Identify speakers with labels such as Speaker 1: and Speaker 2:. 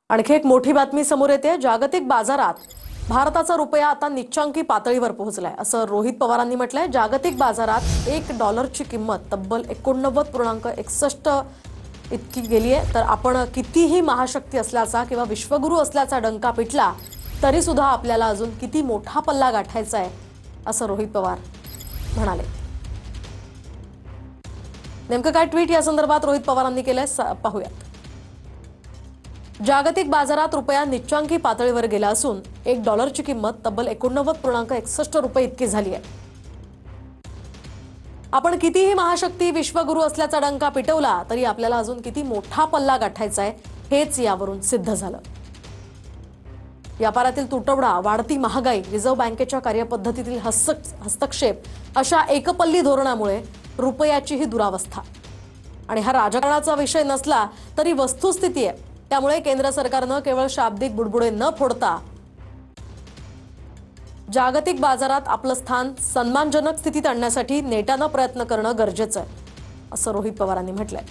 Speaker 1: आणखी एक मोठी बातमी समोर येते। जागतिक बाजारात भारताचा रुपया आता निच्चांकी पातळीवर पोहोचलाय असं रोहित पवारांनी म्हटलंय। जागतिक बाजारात $1ची किंमत तब्बल 89.61 इतकी गेली आहे। तर आपण कितीही महाशक्ती असल्याचा किंवा विश्वगुरू असल्याचा डंका पिटला तरी सुद्धा आपल्याला अजून किती मोठा पल्ला गाठायचा आहे असं रोहित पवार म्हणाले। नेमकं काय ट्विट या संदर्भात रोहित पवारांनी केलंय पाहूयात। जागतिक बाजारात रुपया निच्चांकी पातळीवर गेला असून $1ची किंमत तब्बल 89.61 रुपये इतकी झाली आहे। आपण कितीही महाशक्ती विश्वगुरू असल्याचा डंका पिटवला तरी आपल्याला अजून किती मोठा पल्ला गाठायचा आहे हेच यावरून सिद्ध झालं। व्यापारातील तुटवडा, वाढती महागाई, रिझर्व्ह बँकेच्या कार्यपद्धतीतील हस्तक्षेप अशा एकपल्ली धोरणामुळे रुपयाची ही दुरावस्था। आणि हा राजकारणाचा विषय नसला तरी वस्तुस्थिती आहे। त्यामुळे केंद्र सरकारने केवळ शाब्दिक बुडबुडे न फोडता जागतिक बाजारात आपलं स्थान सन्मानजनक स्थितीत आणण्यासाठी नेटाने प्रयत्न करणं गरजेचं आहे असं रोहित पवारांनी म्हटलंय।